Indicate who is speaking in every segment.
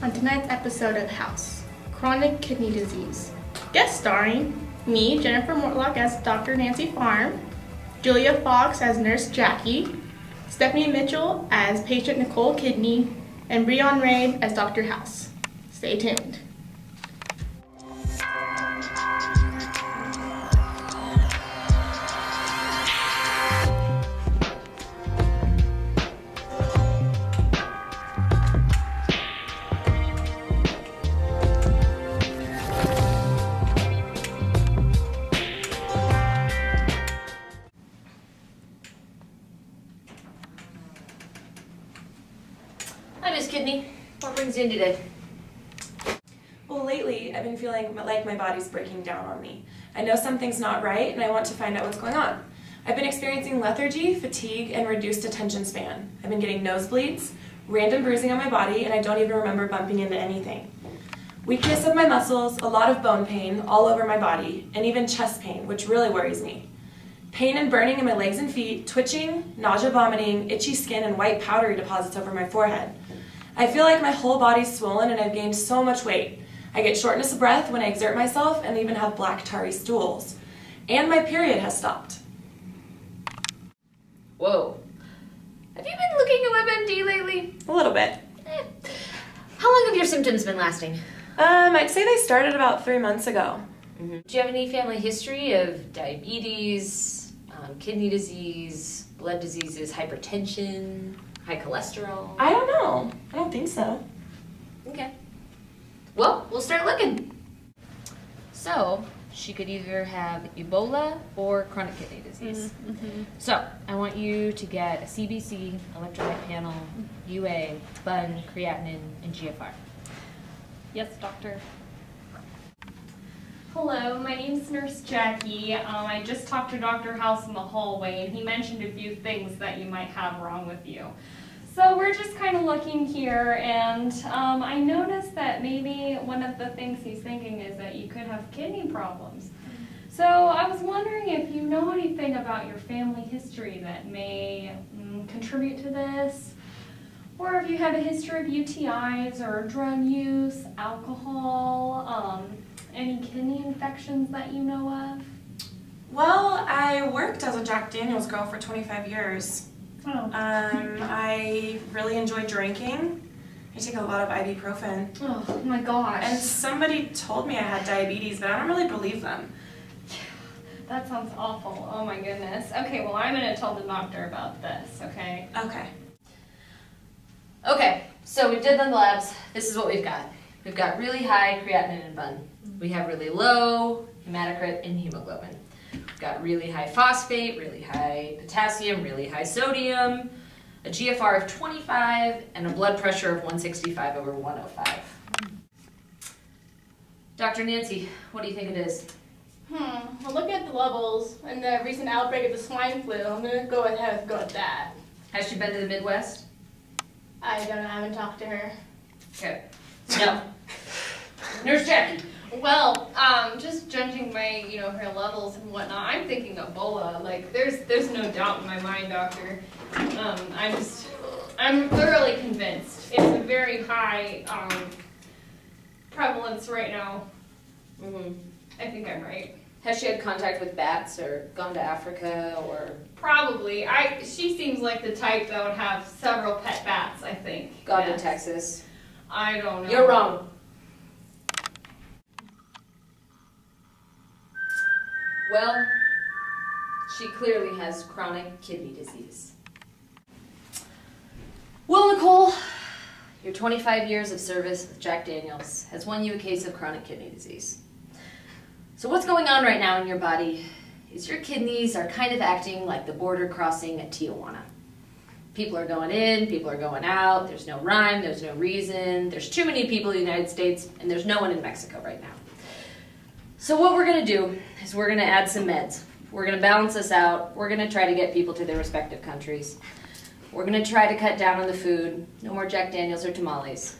Speaker 1: on tonight's episode of House, Chronic Kidney Disease. Guest starring me, Jennifer Mortlock, as Dr. Nancy Farm, Julia Fox as Nurse Jackie, Stephanie Mitchell as Patient Nicole Kidney, and Breon Ray as Dr. House. Stay tuned.
Speaker 2: Hi, Miss Kidney. What brings you in today?
Speaker 3: Well, lately, I've been feeling like my body's breaking down on me. I know something's not right, and I want to find out what's going on. I've been experiencing lethargy, fatigue, and reduced attention span. I've been getting nosebleeds, random bruising on my body, and I don't even remember bumping into anything. Weakness of my muscles, a lot of bone pain all over my body, and even chest pain, which really worries me. Pain and burning in my legs and feet, twitching, nausea, vomiting, itchy skin, and white powdery deposits over my forehead. I feel like my whole body's swollen and I've gained so much weight. I get shortness of breath when I exert myself and even have black tarry stools. And my period has stopped.
Speaker 2: Whoa. Have you been looking at WebMD lately?
Speaker 3: A little bit.
Speaker 2: How long have your symptoms been lasting?
Speaker 3: I'd say they started about 3 months ago.
Speaker 2: Do you have any family history of diabetes, kidney disease, blood diseases, hypertension, high cholesterol?
Speaker 3: I don't know. I don't think so.
Speaker 2: Okay. Well, we'll start looking. So, she could either have Ebola or chronic kidney disease. So, I want you to get a CBC, electrolyte panel, UA, BUN, creatinine, and GFR.
Speaker 4: Yes, doctor. Hello, my name's Nurse Jackie. I just talked to Dr. House in the hallway, and he mentioned a few things that you might have wrong with you. So we're just kind of looking here, and I noticed that maybe one of the things he's thinking is that you could have kidney problems. So I was wondering if you know anything about your family history that may contribute to this, or if you have a history of UTIs or drug use, alcohol, any kidney infections that you know of?
Speaker 3: Well, I worked as a Jack Daniels girl for 25 years.
Speaker 4: Oh.
Speaker 3: I really enjoy drinking. I take a lot of ibuprofen.
Speaker 4: Oh my gosh.
Speaker 3: And somebody told me I had diabetes, but I don't really believe them.
Speaker 4: That sounds awful. Oh my goodness. Okay, well I'm going to tell the doctor about this, okay?
Speaker 3: Okay.
Speaker 2: Okay, so we did the labs. This is what we've got. We've got really high creatinine and BUN. We have really low hematocrit and hemoglobin. We've got really high phosphate, really high potassium, really high sodium, a GFR of 25, and a blood pressure of 165 over 105. Dr. Nancy, what do you think it is?
Speaker 1: Well, looking at the levels and the recent outbreak of the swine flu, I'm going to go ahead and go with that.
Speaker 2: Has she been to the Midwest?
Speaker 1: I don't know, I haven't talked to her.
Speaker 2: Okay. No. Nurse Jackie.
Speaker 4: Well, just judging by, her levels and whatnot, I'm thinking Ebola. Like, there's no doubt in my mind, doctor. I'm thoroughly convinced. It's a very high prevalence right now. I think I'm right.
Speaker 2: Has she had contact with bats or gone to Africa or?
Speaker 4: Probably. She seems like the type that would have several pet bats, I think.
Speaker 2: Gone
Speaker 4: Yes.
Speaker 2: to Texas?
Speaker 4: I don't know.
Speaker 2: You're wrong. Well, she clearly has chronic kidney disease. Well, Nicole, your 25 years of service with Jack Daniels has won you a case of chronic kidney disease. So what's going on right now in your body is your kidneys are kind of acting like the border crossing at Tijuana. People are going in, people are going out, there's no rhyme, there's no reason, there's too many people in the United States, and there's no one in Mexico right now. So what we're going to do is we're going to add some meds. We're going to balance this out. We're going to try to get people to their respective countries. We're going to try to cut down on the food. No more Jack Daniels or tamales.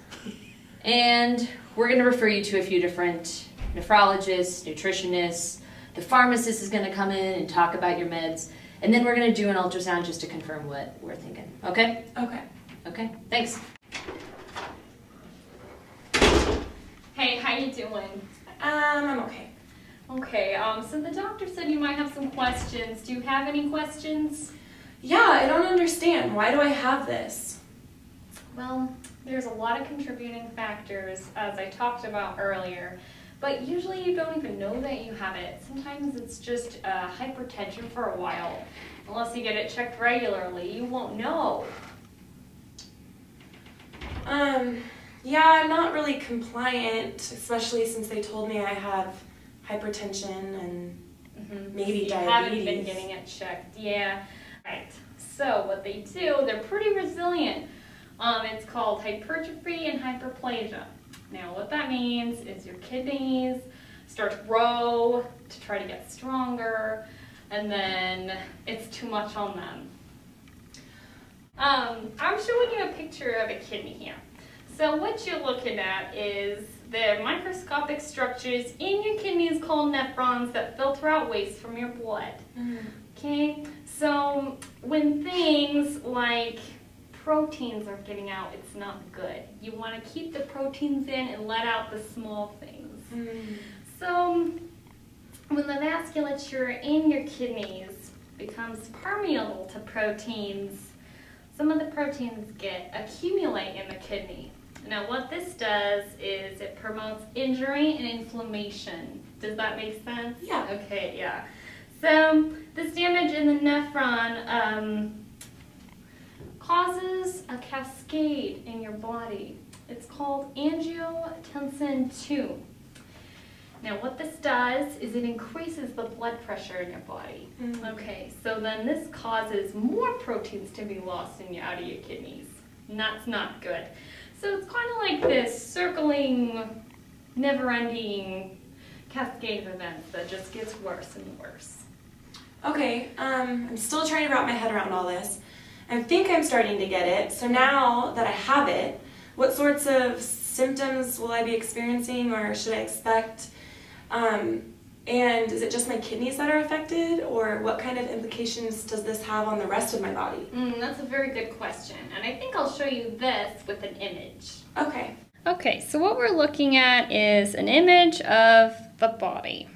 Speaker 2: And we're going to refer you to a few different nephrologists, nutritionists. The pharmacist is going to come in and talk about your meds. And then we're going to do an ultrasound just to confirm what we're thinking. Okay?
Speaker 3: Okay.
Speaker 2: Okay, thanks.
Speaker 4: doing?
Speaker 3: I'm okay.
Speaker 4: Okay, so the doctor said you might have some questions. Do you have any questions?
Speaker 3: Yeah, I don't understand. Why do I have this?
Speaker 4: Well, there's a lot of contributing factors, as I talked about earlier, but usually you don't even know that you have it. Sometimes it's just hypertension for a while. Unless you get it checked regularly, you won't know.
Speaker 3: Yeah, I'm not really compliant, especially since they told me I have hypertension and maybe diabetes.
Speaker 4: You haven't been getting it checked, yeah. Right, so what they do, they're pretty resilient. It's called hypertrophy and hyperplasia. Now what that means is your kidneys start to grow to try to get stronger, and then it's too much on them. I'm showing you a picture of a kidney here. So what you're looking at is the microscopic structures in your kidneys called nephrons that filter out waste from your blood. Okay, so when things like proteins are getting out, it's not good. You want to keep the proteins in and let out the small things. So when the vasculature in your kidneys becomes permeable to proteins, some of the proteins accumulate in the kidney. Now what this does is it promotes injury and inflammation. Does that make sense?
Speaker 3: Yeah.
Speaker 4: Okay, yeah. So this damage in the nephron causes a cascade in your body. It's called angiotensin II. Now what this does is it increases the blood pressure in your body. Okay, so then this causes more proteins to be lost out of your kidneys. And that's not good. So it's kind of like this circling, never-ending cascade of events that just gets worse and worse.
Speaker 3: Okay, I'm still trying to wrap my head around all this. I think I'm starting to get it. So now that I have it, what sorts of symptoms will I be experiencing, or should I expect? And is it just my kidneys that are affected, or what kind of implications does this have on the rest of my body?
Speaker 4: That's a very good question, and I think I'll show you this with an image.
Speaker 3: Okay.
Speaker 4: Okay, so what we're looking at is an image of the body.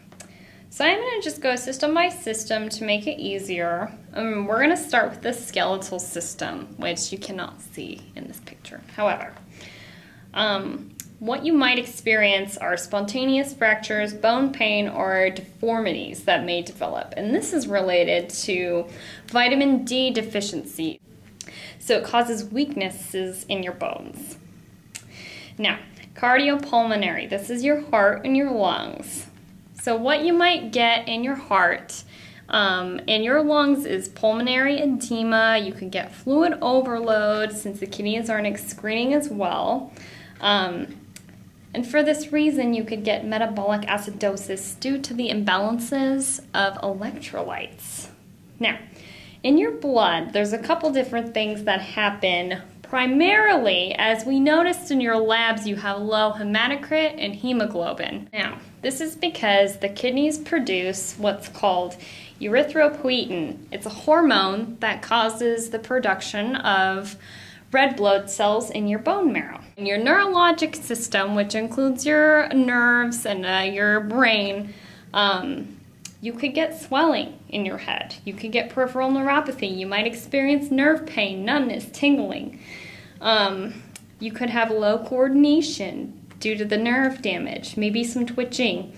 Speaker 4: So I'm going to just go system by system to make it easier. We're going to start with the skeletal system, which you cannot see in this picture. However, what you might experience are spontaneous fractures, bone pain, or deformities that may develop. And this is related to vitamin D deficiency. So it causes weaknesses in your bones. Now, cardiopulmonary. This is your heart and your lungs. So what you might get in your heart and your lungs is pulmonary edema. You can get fluid overload since the kidneys aren't excreting as well. And for this reason, you could get metabolic acidosis due to the imbalances of electrolytes. Now, in your blood, there's a couple different things that happen. Primarily, as we noticed in your labs, you have low hematocrit and hemoglobin. Now, this is because the kidneys produce what's called erythropoietin. It's a hormone that causes the production of red blood cells in your bone marrow. In your neurologic system, which includes your nerves and your brain, you could get swelling in your head. You could get peripheral neuropathy. You might experience nerve pain, numbness, tingling. You could have low coordination due to the nerve damage, maybe some twitching.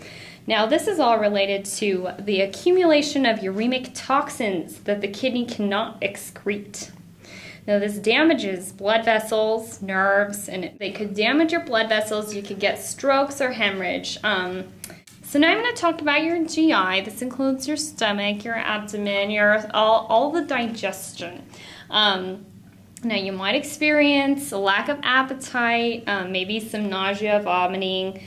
Speaker 4: Now, this is all related to the accumulation of uremic toxins that the kidney cannot excrete. Now, this damages blood vessels, nerves, and they could damage your blood vessels. You could get strokes or hemorrhage. So now I'm going to talk about your GI. This includes your stomach, your abdomen, all the digestion. Now, you might experience a lack of appetite, maybe some nausea, vomiting.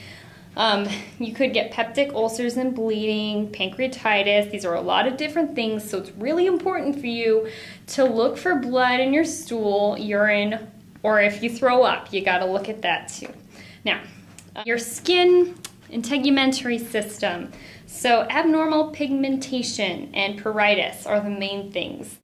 Speaker 4: You could get peptic ulcers and bleeding, pancreatitis. These are a lot of different things, so it's really important for you to look for blood in your stool, urine, or if you throw up, you got to look at that too. Now, your skin and tegumentary system. So abnormal pigmentation and pruritus are the main things.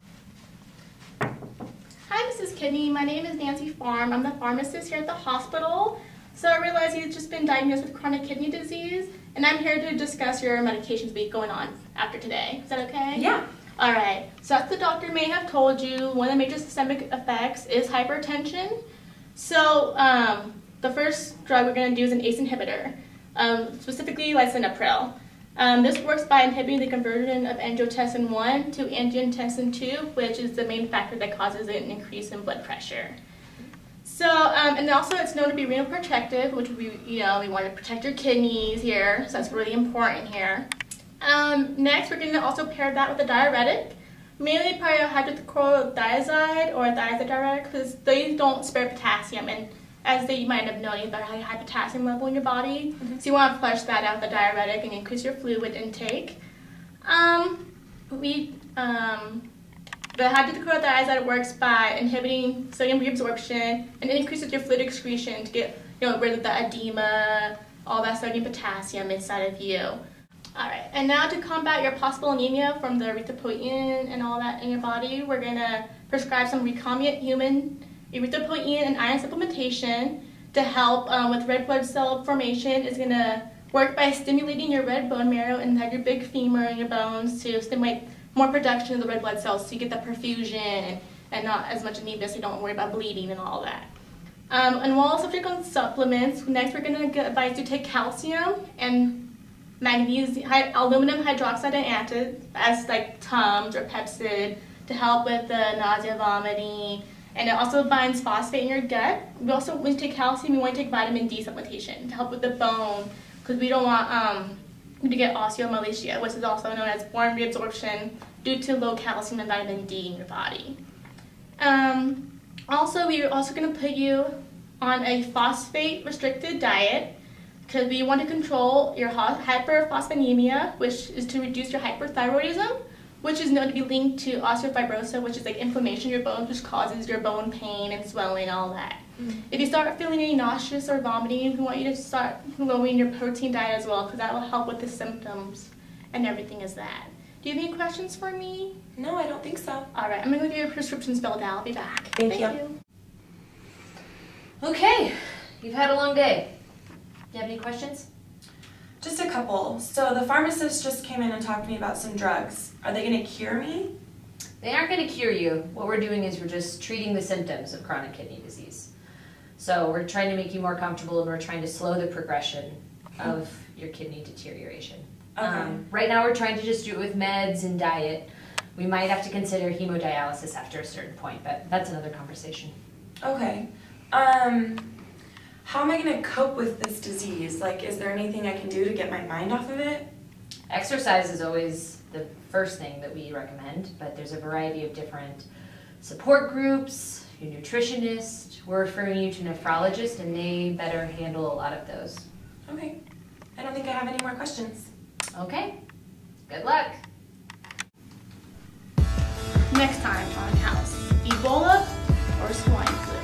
Speaker 1: Hi, Mrs. Kidney. My name is Nancy Farm. I'm the pharmacist here at the hospital. So I realize you've just been diagnosed with chronic kidney disease, and I'm here to discuss your medications week going on after today. Is that okay?
Speaker 3: Yeah.
Speaker 1: All right. So as the doctor may have told you, one of the major systemic effects is hypertension. So the first drug we're going to do is an ACE inhibitor, specifically lisinopril. This works by inhibiting the conversion of angiotensin 1 to angiotensin 2, which is the main factor that causes an increase in blood pressure. So, and also it's known to be renal protective, which we want to protect your kidneys here, so that's really important here. Next, we're going to also pair that with a diuretic, mainly probably a hydrochlorothiazide or a thiazide diuretic, because they don't spare potassium, and as you might have known, you have a high potassium level in your body, so you want to flush that out with a diuretic and increase your fluid intake. The hydrochlorothiazide works by inhibiting sodium reabsorption and increases your fluid excretion to get rid of the edema, all that sodium potassium inside of you. Alright, and now to combat your possible anemia from the erythropoietin and all that in your body, we're going to prescribe some recombinant human erythropoietin and iron supplementation to help with red blood cell formation. Is going to work by stimulating your red bone marrow inside your big femur and your bones to stimulate more production of the red blood cells so you get the perfusion and not as much anemia, so you don't worry about bleeding and all that. And while also subject on supplements, next we're going to advise you to take calcium and magnesium, aluminum hydroxide and antid as like Tums or Pepcid to help with the nausea, vomiting, and it also binds phosphate in your gut. We also, when you take calcium, you want to take vitamin D supplementation to help with the bone, because we don't want to get osteomalacia, which is also known as bone reabsorption due to low calcium and vitamin D in your body. Also, we're also going to put you on a phosphate-restricted diet because we want to control your hyperphosphatemia, which is to reduce your hyperthyroidism, which is known to be linked to osteofibrosis, which is like inflammation in your bones, which causes your bone pain and swelling and all that. If you start feeling any nauseous or vomiting, we want you to start lowering your protein diet as well, because that will help with the symptoms and everything as that. Do you have any questions for me?
Speaker 3: No, I don't think so.
Speaker 1: All right, I'm going to go get your prescriptions filled out. I'll be back.
Speaker 3: Thank you.
Speaker 2: Okay, you've had a long day. Do you have any questions?
Speaker 3: Just a couple. So the pharmacist just came in and talked to me about some drugs. Are they going to cure me?
Speaker 2: They aren't going to cure you. What we're doing is we're just treating the symptoms of chronic kidney disease. So we're trying to make you more comfortable, and we're trying to slow the progression of your kidney deterioration.
Speaker 3: Okay.
Speaker 2: Right now we're trying to just do it with meds and diet. We might have to consider hemodialysis after a certain point, but that's another conversation.
Speaker 3: Okay. How am I going to cope with this disease? Like, is there anything I can do to get my mind off of it?
Speaker 2: Exercise is always the first thing that we recommend, but there's a variety of different support groups, your nutritionist. We're referring you to a nephrologist, and they better handle a lot of those.
Speaker 3: Okay. I don't think I have any more questions.
Speaker 2: Okay. Good luck.
Speaker 1: Next time on House, Ebola or swine flu?